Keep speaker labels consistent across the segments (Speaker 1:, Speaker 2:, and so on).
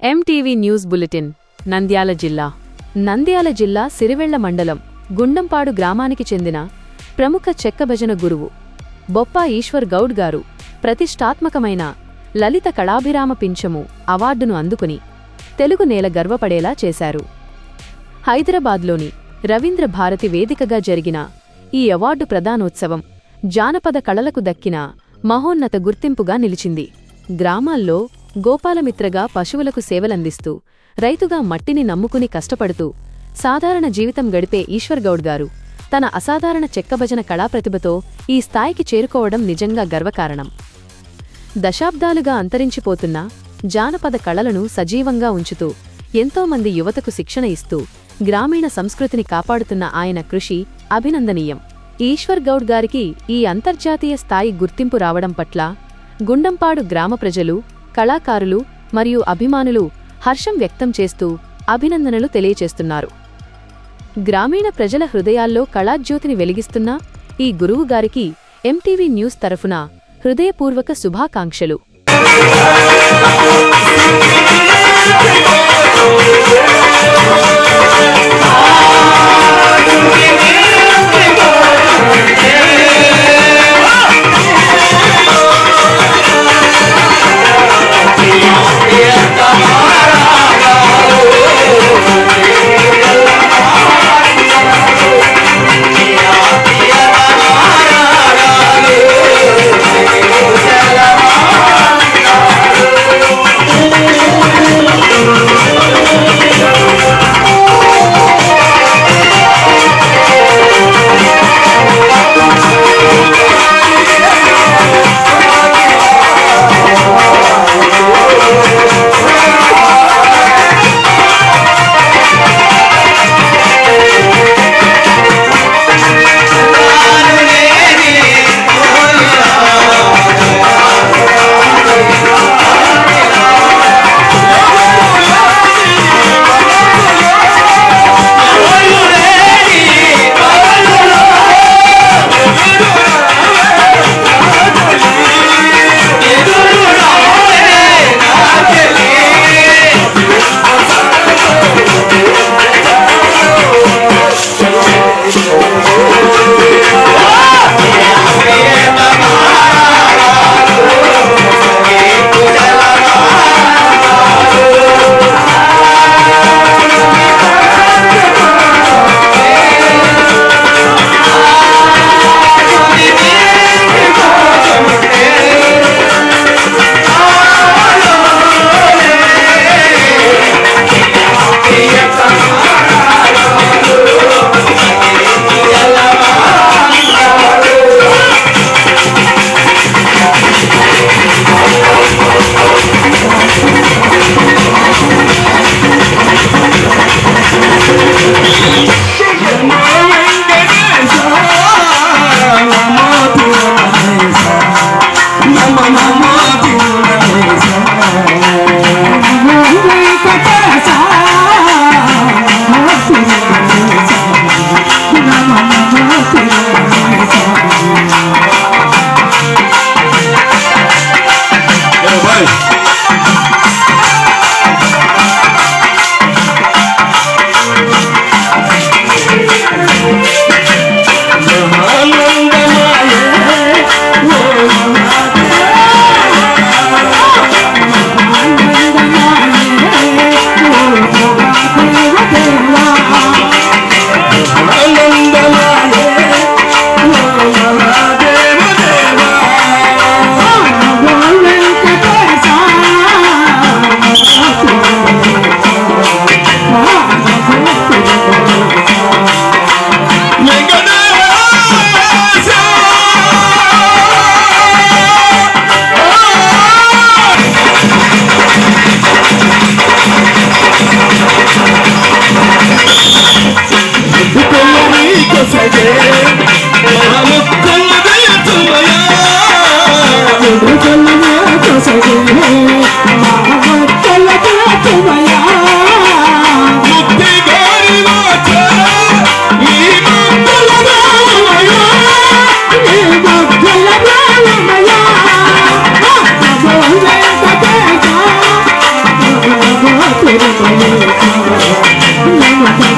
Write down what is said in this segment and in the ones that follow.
Speaker 1: MTV news bulletin Nandyal జిల్లా సిరివెళ్ల మండలం గుండంపాడు గ్రామానికి చెందిన ప్రముఖ చెక్క భజన గురువు బొప్పా ఈశ్వర్ గౌడ్ గారు ప్రతిష్టాత్మకమైన లలిత కళాభిరామ పింఛము అవార్డును అందుకుని తెలుగు నేల గర్వపడేలా చేశారు. హైదరాబాద్లోని రవీంద్ర భారతి వేదికగా జరిగిన ఈ అవార్డు ప్రదానోత్సవం జానపద కళలకు దక్కిన మహోన్నత గుర్తింపుగా నిలిచింది. గ్రామాల్లో గోపాలమిత్రగా పశువులకు సేవలందిస్తూ రైతుగా మట్టిని నమ్ముకుని కష్టపడుతూ సాధారణ జీవితం గడిపే ఈశ్వర్ గౌడ్ గారు తన అసాధారణ చెక్కభజన కళాప్రతిభతో ఈ స్థాయికి చేరుకోవడం నిజంగా గర్వకారణం. దశాబ్దాలుగా అంతరించిపోతున్న జానపద కళలను సజీవంగా ఉంచుతూ ఎంతోమంది యువతకు శిక్షణ ఇస్తూ గ్రామీణ సంస్కృతిని కాపాడుతున్న ఆయన కృషి అభినందనీయం. ఈశ్వర్ గౌడ్ గారికి ఈ అంతర్జాతీయ స్థాయి గుర్తింపు రావడం పట్ల గుండంపాడు గ్రామ ప్రజలు, కళాకారులు మరియు అభిమానులు హర్షం వ్యక్తం చేస్తూ అభినందనలు తెలియచేస్తున్నారు. గ్రామీణ ప్రజల హృదయాల్లో కళాజ్యోతిని వెలిగిస్తున్న ఈ గురువుగారికి ఎంటీవీ న్యూస్ తరఫున హృదయపూర్వక శుభాకాంక్షలు.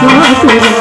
Speaker 2: నమ